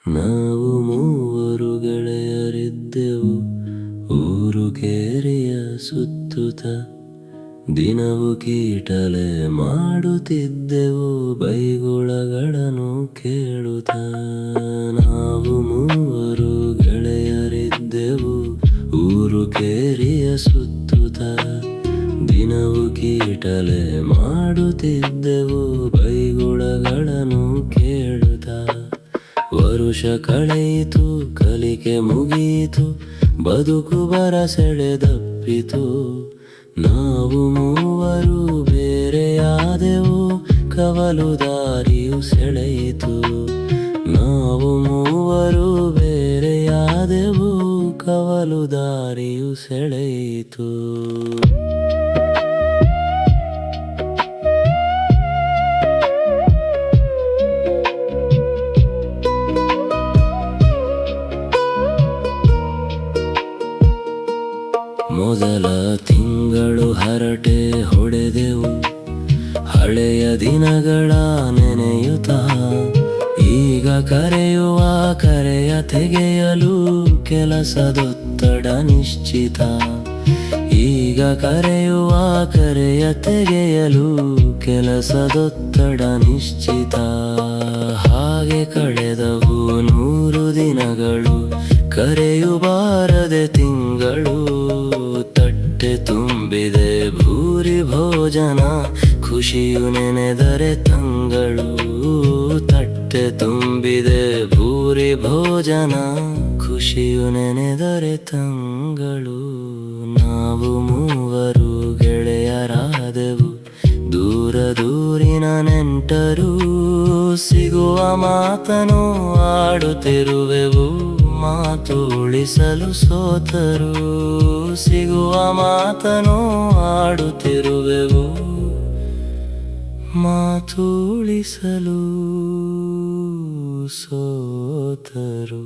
ನಾವು ಮೂವರು ಗೆಳೆಯರಿದ್ದೆವು, ಊರು ಕೇರಿಯ ಸುತ್ತುತ್ತ ದಿನವು ಕೀಟಲೆ ಮಾಡುತ್ತಿದ್ದೆವು, ಬೈಗುಳಗಳನ್ನು ಕೇಳುತ್ತ. ನಾವು ಮೂವರು ಗೆಳೆಯರಿದ್ದೆವು, ಊರು ಕೇರಿಯ ಸುತ್ತುತ್ತ ದಿನವು ಕೀಟಲೆ ಮಾಡುತ್ತಿದ್ದೆವು, ಬೈಗುಳಗಳನ್ನು ಕೇಳುತ್ತ. ವರುಷ ಕಳೆಯಿತು, ಕಲಿಕೆ ಮುಗಿಯಿತು, ಬದುಕು ಬರಸೆಳೆದಪ್ಪಿತು. ನಾವು ಮೂವರು ಬೇರೆಯಾದೆವು, ಕವಲು ದಾರಿಯು ಸೆಳೆಯಿತು. ನಾವು ಮೂವರು ಬೇರೆಯಾದೆವು, ಕವಲು ದಾರಿಯು ಸೆಳೆಯಿತು. ಮೊದಲ ತಿಂಗಳು ಹರಟೆ ಹೊಡೆದೆವು, ಹಳೆಯ ದಿನಗಳ ನೆನೆಯುತ್ತ. ಈಗ ಕರೆಯುವ ಕರೆಯ ತೆಗೆಯಲು ಕೆಲಸದೊತ್ತಡ ನಿಶ್ಚಿತ. ಈಗ ಕರೆಯುವ ಕರೆಯ ತೆಗೆಯಲು ಕೆಲಸದೊತ್ತಡ ನಿಶ್ಚಿತ. ಹಾಗೆ ಕಳೆದವು 100 ದಿನಗಳು, ಕರೆಯುಬಾರದೆ ತಿಂಗಳು. ತಟ್ಟೆ ತುಂಬಿದೆ ಭೂರಿ ಭೋಜನ, ಖುಷಿಯು ನೆನೆದರೆ ತಂಗಳು. ತಟ್ಟೆ ತುಂಬಿದೆ ಭೂರಿ ಭೋಜನ, ಖುಷಿಯು ನೆನೆದರೆ ತಂಗಳು. ನಾವು ಮೂವರು ಗೆಳೆಯರಾದೆವು, ದೂರ ದೂರಿನ ನೆಂಟರು. ಸಿಗುವ ಮಾತನು ಆಡುತ್ತಿರುವೆವು, ಮಾತು ಉಳಿಸಲು ಸೋತರು. ಸಿಗುವ ಮಾತನು ಆಡುತ್ತಿರುವೆವು, ಮಾತು ಉಳಿಸಲು ಸೋತರು.